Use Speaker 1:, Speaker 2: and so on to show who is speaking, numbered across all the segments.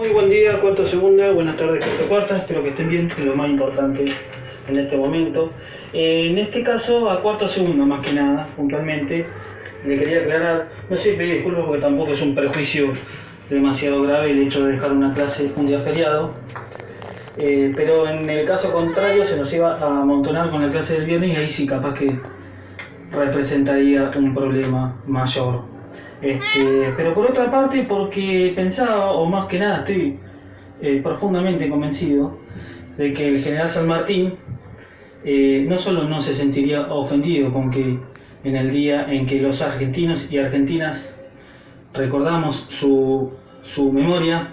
Speaker 1: Muy buen día, cuarto segunda, buenas tardes, cuarto cuarta, espero que estén bien, que es lo más importante en este momento. En este caso, a cuarto segunda más que nada, puntualmente, le quería aclarar, no sé, pedí disculpas porque tampoco es un perjuicio demasiado grave el hecho de dejar una clase un día feriado, pero en el caso contrario se nos iba a amontonar con la clase del viernes y ahí sí capaz que representaría un problema mayor. Pero por otra parte, porque pensaba, o más que nada estoy profundamente convencido de que el general San Martín no solo no se sentiría ofendido con que en el día en que los argentinos y argentinas recordamos su memoria,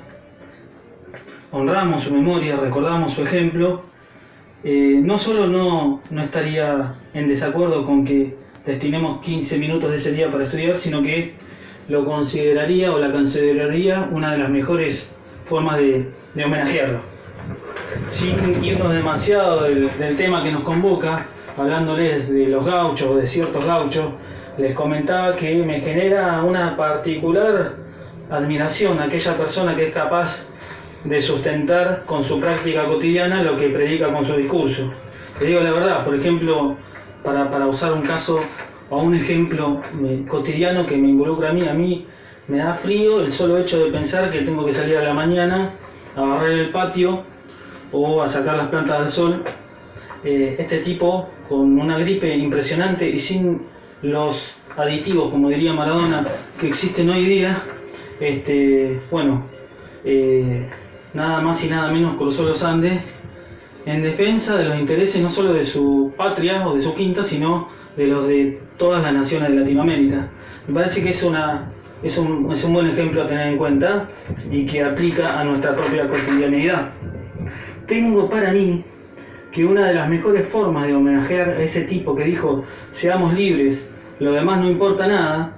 Speaker 1: honramos su memoria, recordamos su ejemplo, no solo no estaría en desacuerdo con que destinemos 15 minutos de ese día para estudiar, sino que lo consideraría o la consideraría una de las mejores formas de homenajearlo. Sin irnos demasiado del tema que nos convoca, hablándoles de los gauchos o de ciertos gauchos, les comentaba que me genera una particular admiración a aquella persona que es capaz de sustentar con su práctica cotidiana lo que predica con su discurso. Te digo la verdad, por ejemplo, para usar un caso o un ejemplo cotidiano que me involucra a mí me da frío el solo hecho de pensar que tengo que salir a la mañana a barrer el patio o a sacar las plantas al sol. Este tipo con una gripe impresionante y sin los aditivos, como diría Maradona, que existen hoy día, nada más y nada menos cruzó los Andes en defensa de los intereses no solo de su patria o de su quinta, sino de los de todas las naciones de Latinoamérica. Me parece que es un buen ejemplo a tener en cuenta y que aplica a nuestra propia cotidianidad. Tengo para mí que una de las mejores formas de homenajear a ese tipo que dijo seamos libres, lo demás no importa nada,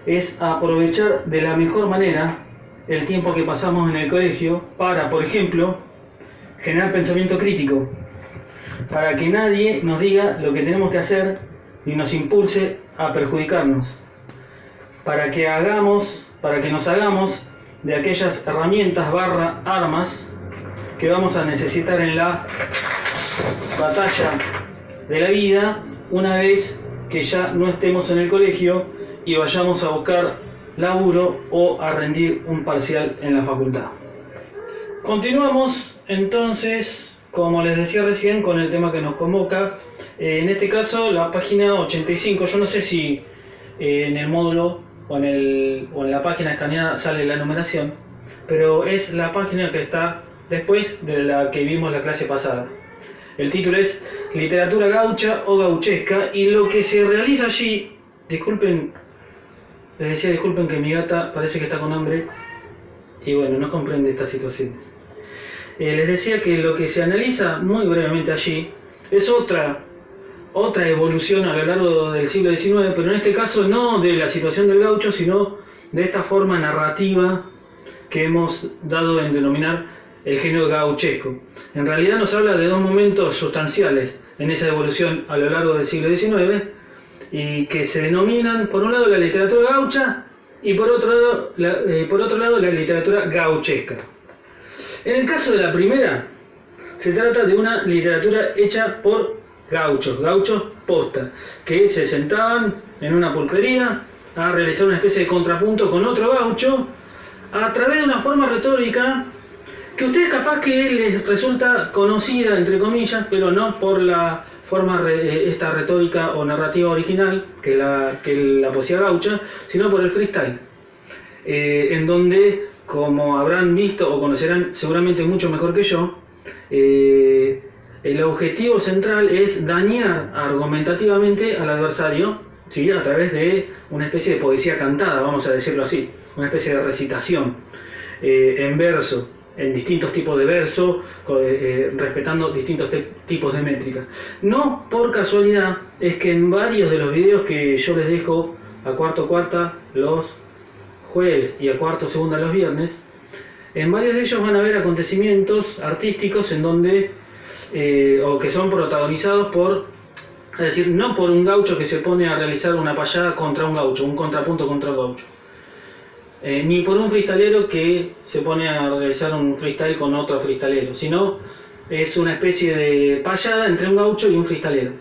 Speaker 1: es aprovechar de la mejor manera el tiempo que pasamos en el colegio para, por ejemplo, generar pensamiento crítico, para que nadie nos diga lo que tenemos que hacer ni nos impulse a perjudicarnos, para que nos hagamos de aquellas herramientas / armas que vamos a necesitar en la batalla de la vida una vez que ya no estemos en el colegio y vayamos a buscar laburo o a rendir un parcial en la facultad. Continuamos entonces, como les decía recién, con el tema que nos convoca. En este caso, la página 85. Yo no sé si en el módulo o en la página escaneada sale la numeración, pero es la página que está después de la que vimos la clase pasada. El título es Literatura gaucha o gauchesca, y lo que se realiza allí, disculpen que mi gata parece que está con hambre y bueno, no comprende esta situación. Les decía que lo que se analiza muy brevemente allí es otra evolución a lo largo del siglo XIX, pero en este caso no de la situación del gaucho, sino de esta forma narrativa que hemos dado en denominar el género gauchesco. En realidad nos habla de dos momentos sustanciales en esa evolución a lo largo del siglo XIX y que se denominan, por un lado, la literatura gaucha y por otro lado la literatura gauchesca. En el caso de la primera, se trata de una literatura hecha por gauchos posta, que se sentaban en una pulpería a realizar una especie de contrapunto con otro gaucho a través de una forma retórica que a ustedes capaz que les resulta conocida, entre comillas, pero no por la forma esta retórica o narrativa original que la poesía gaucha, sino por el freestyle, en donde, como habrán visto o conocerán seguramente mucho mejor que yo, el objetivo central es dañar argumentativamente al adversario, ¿sí?, a través de una especie de poesía cantada, vamos a decirlo así, una especie de recitación en verso, en distintos tipos de verso, respetando distintos tipos de métrica. No por casualidad es que en varios de los videos que yo les dejo a cuarto cuarta los jueves y a cuarto segunda los viernes, en varios de ellos van a ver acontecimientos artísticos en donde o que son protagonizados por, es decir, no por un gaucho que se pone a realizar una payada contra un gaucho, un contrapunto contra un gaucho, ni por un freestylero que se pone a realizar un freestyle con otro freestylero, sino es una especie de payada entre un gaucho y un freestylero.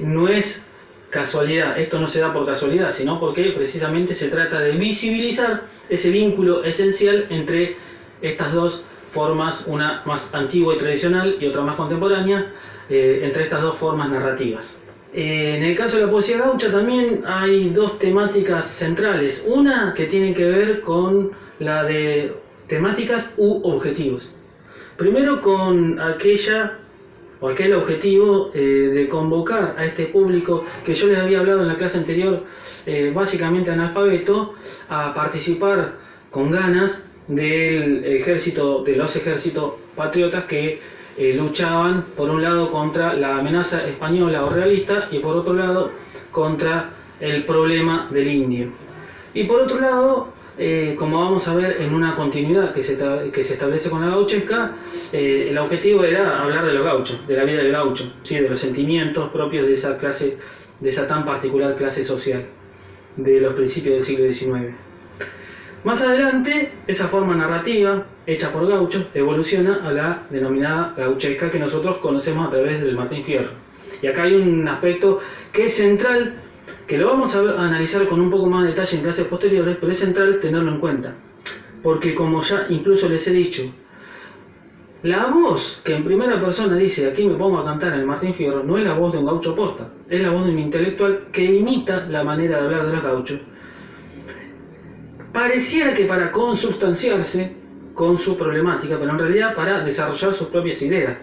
Speaker 1: No es casualidad, esto no se da por casualidad, sino porque precisamente se trata de visibilizar ese vínculo esencial entre estas dos formas, una más antigua y tradicional y otra más contemporánea, entre estas dos formas narrativas. En el caso de la poesía gaucha también hay dos temáticas centrales, una que tiene que ver con la de temáticas u objetivos. Primero con aquel objetivo de convocar a este público que yo les había hablado en la clase anterior, básicamente analfabeto, a participar con ganas de los ejércitos patriotas que luchaban por un lado contra la amenaza española o realista y por otro lado contra el problema del indio. Y por otro lado, como vamos a ver en una continuidad que se establece con la gauchesca, el objetivo era hablar de los gauchos, de la vida del gaucho, ¿sí? De los sentimientos propios de esa clase, de esa tan particular clase social de los principios del siglo XIX. Más adelante, esa forma narrativa, hecha por gauchos, evoluciona a la denominada gauchesca que nosotros conocemos a través del Martín Fierro. Y acá hay un aspecto que es central, que lo vamos a analizar con un poco más de detalle en clases posteriores, pero es central tenerlo en cuenta. Porque como ya incluso les he dicho, la voz que en primera persona dice aquí me pongo a cantar en el Martín Fierro no es la voz de un gaucho posta, es la voz de un intelectual que imita la manera de hablar de los gauchos. Pareciera que para consubstanciarse con su problemática, pero en realidad para desarrollar sus propias ideas.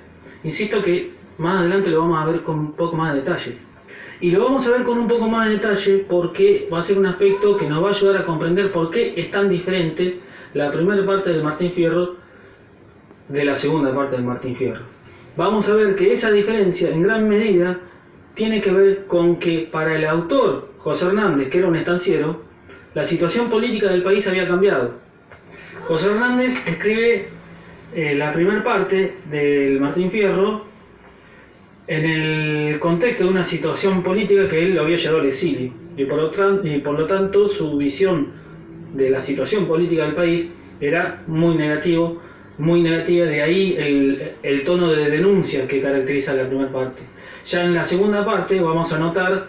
Speaker 1: Insisto que más adelante lo vamos a ver con un poco más de detalles. Y lo vamos a ver con un poco más de detalle porque va a ser un aspecto que nos va a ayudar a comprender por qué es tan diferente la primera parte del Martín Fierro de la segunda parte del Martín Fierro. Vamos a ver que esa diferencia en gran medida tiene que ver con que para el autor, José Hernández, que era un estanciero, la situación política del país había cambiado. José Hernández escribe la primera parte del Martín Fierro en el contexto de una situación política que él lo había llevado al exilio. Y por lo tanto su visión de la situación política del país era muy negativa, de ahí el tono de denuncia que caracteriza la primera parte. Ya en la segunda parte vamos a notar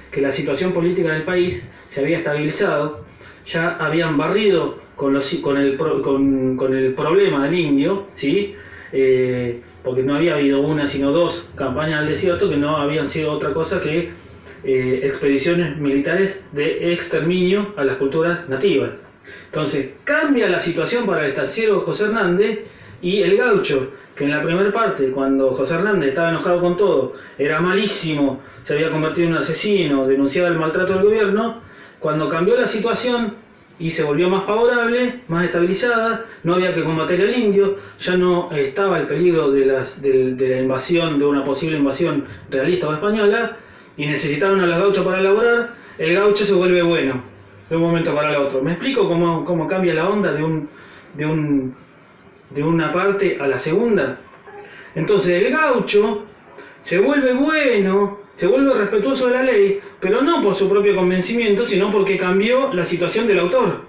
Speaker 1: que la situación política del país se había estabilizado, ya habían barrido con el problema del indio, ¿sí? Porque no había habido una sino dos campañas al desierto que no habían sido otra cosa que expediciones militares de exterminio a las culturas nativas. Entonces cambia la situación para el estanciero José Hernández, y el gaucho, que en la primera parte, cuando José Hernández estaba enojado con todo, era malísimo, se había convertido en un asesino, denunciaba el maltrato del gobierno, cuando cambió la situación y se volvió más favorable, más estabilizada, no había que combatir al indio, ya no estaba el peligro de la invasión, de una posible invasión realista o española, y necesitaban a los gauchos para laborar, el gaucho se vuelve bueno, de un momento para el otro. ¿Me explico cómo cambia la onda de una parte a la segunda? Entonces el gaucho se vuelve bueno, se vuelve respetuoso de la ley, pero no por su propio convencimiento, sino porque cambió la situación del autor.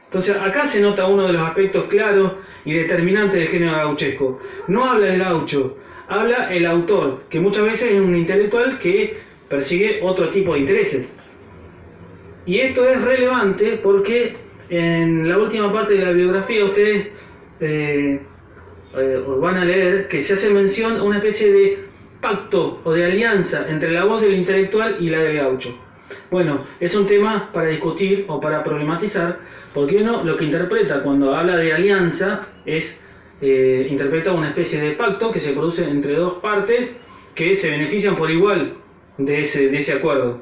Speaker 1: Entonces acá se nota uno de los aspectos claros y determinantes del género gauchesco. No habla el gaucho, habla el autor, que muchas veces es un intelectual que persigue otro tipo de intereses. Y esto es relevante porque en la última parte de la biografía ustedes van a leer que se hace mención a una especie de pacto o de alianza entre la voz del intelectual y la del gaucho. Bueno, es un tema para discutir o para problematizar, porque uno lo que interpreta cuando habla de alianza es interpreta una especie de pacto que se produce entre dos partes que se benefician por igual de ese acuerdo.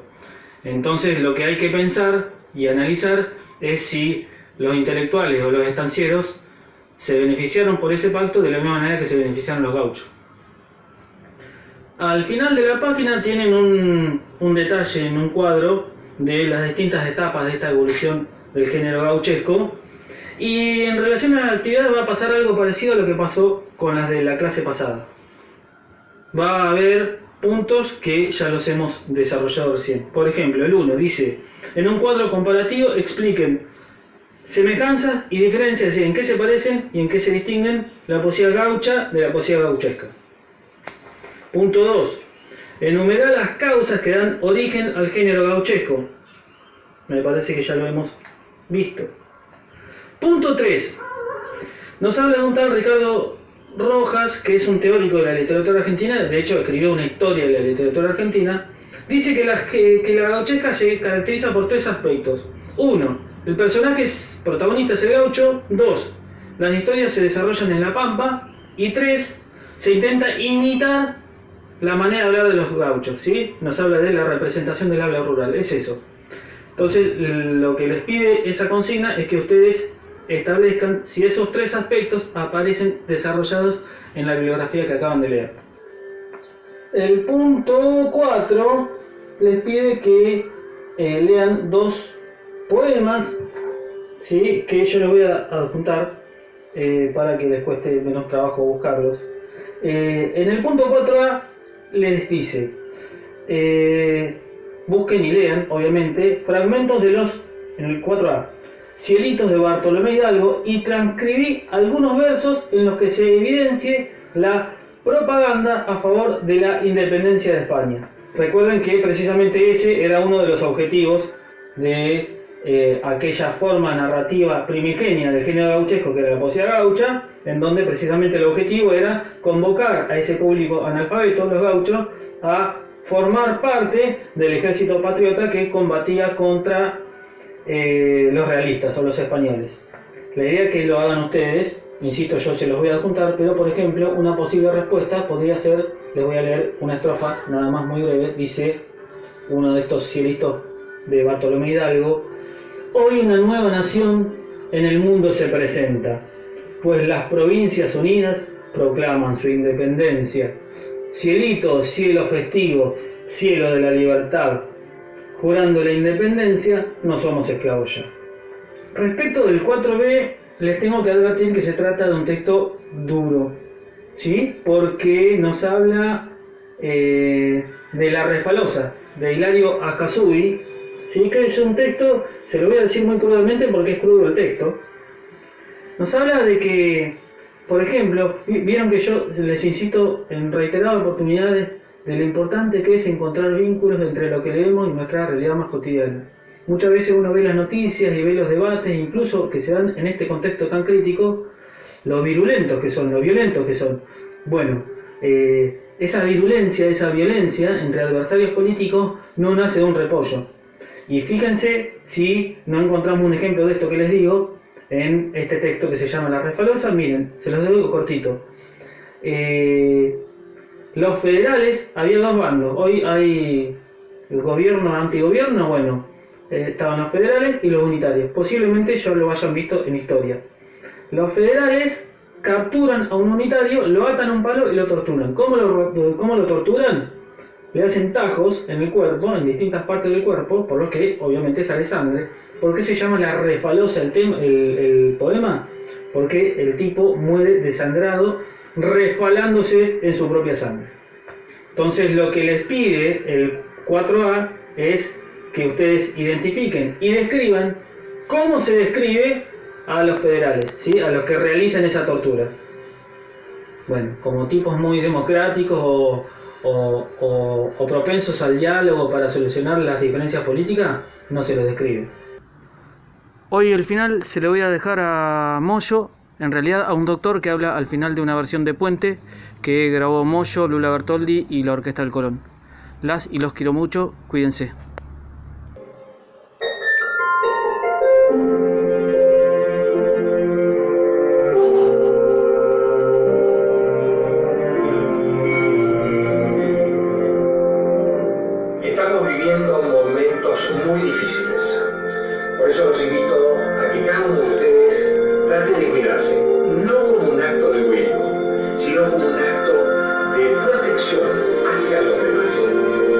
Speaker 1: Entonces lo que hay que pensar y analizar es si los intelectuales o los estancieros se beneficiaron por ese pacto de la misma manera que se beneficiaron los gauchos. Al final de la página tienen un detalle en un cuadro de las distintas etapas de esta evolución del género gauchesco, y en relación a las actividades va a pasar algo parecido a lo que pasó con las de la clase pasada. Va a haber puntos que ya los hemos desarrollado recién. Por ejemplo, el 1 dice: en un cuadro comparativo expliquen semejanzas y diferencias, es decir, en qué se parecen y en qué se distinguen la poesía gaucha de la poesía gauchesca. Punto 2. Enumerar las causas que dan origen al género gauchesco. Me parece que ya lo hemos visto. Punto 3. Nos habla de un tal Ricardo Rojas, que es un teórico de la literatura argentina, de hecho escribió una historia de la literatura argentina. Dice que la gauchesca se caracteriza por 3 aspectos. 1. El personaje protagonista es el gaucho. 2. Las historias se desarrollan en la pampa. Y 3. Se intenta imitar la manera de hablar de los gauchos, ¿sí? Nos habla de la representación del habla rural, es eso. Entonces, lo que les pide esa consigna es que ustedes establezcan si esos 3 aspectos aparecen desarrollados en la bibliografía que acaban de leer. El punto 4 les pide que lean 2 poemas, ¿sí? Que yo les voy a adjuntar para que les cueste menos trabajo buscarlos. En el punto 4a les dice, busquen y lean, obviamente, fragmentos de en el 4a, Cielitos de Bartolomé Hidalgo, y transcribí algunos versos en los que se evidencie la propaganda a favor de la independencia de España. Recuerden que precisamente ese era uno de los objetivos de aquella forma narrativa primigenia del género gauchesco, que era la poesía gaucha, en donde precisamente el objetivo era convocar a ese público analfabeto, los gauchos, a formar parte del ejército patriota que combatía contra los realistas o los españoles. La idea es que lo hagan ustedes, insisto, yo se los voy a adjuntar, pero por ejemplo, una posible respuesta podría ser, les voy a leer una estrofa, nada más muy breve, dice uno de estos cielitos de Bartolomé Hidalgo: hoy una nueva nación en el mundo se presenta, pues las provincias unidas proclaman su independencia. Cielito, cielo festivo, cielo de la libertad, jurando la independencia, no somos esclavos ya. Respecto del 4b, les tengo que advertir que se trata de un texto duro, ¿sí? Porque nos habla de La Refalosa, de Hilario Ascasubi, ¿sí? Que es un texto, se lo voy a decir muy crudamente porque es crudo el texto. Nos habla de que, por ejemplo, vieron que yo les insisto en reiteradas oportunidades de lo importante que es encontrar vínculos entre lo que leemos y nuestra realidad más cotidiana. Muchas veces uno ve las noticias y ve los debates, incluso que se dan en este contexto tan crítico, lo virulentos que son, lo violentos que son. Bueno, esa virulencia, esa violencia entre adversarios políticos no nace de un repollo. Y fíjense si no encontramos un ejemplo de esto que les digo en este texto que se llama La Refalosa. Miren, se los digo cortito. Los federales, había 2 bandos. Hoy hay el gobierno, antigobierno, bueno, estaban los federales y los unitarios. Posiblemente ya lo hayan visto en historia. Los federales capturan a un unitario, lo atan a un palo y lo torturan. ¿Cómo lo torturan? Le hacen tajos en el cuerpo, en distintas partes del cuerpo, por lo que obviamente sale sangre. ¿Por qué se llama La Refalosa el poema? Porque el tipo muere desangrado, refalándose en su propia sangre. Entonces lo que les pide el 4a es que ustedes identifiquen y describan cómo se describe a los federales, ¿sí? A los que realizan esa tortura. Bueno, como tipos muy democráticos o propensos al diálogo para solucionar las diferencias políticas, no se los describe. Hoy el final se le voy a dejar a Moyo, en realidad a un doctor que habla al final de una versión de Puente que grabó Moyo, Lula Bertoldi y la Orquesta del Colón. Las y los quiero mucho, cuídense.
Speaker 2: Estamos viviendo momentos muy difíciles. Por eso los invito a que cada uno de ustedes trate de cuidarse, no como un acto de egoísmo, sino como un acto de protección hacia los demás.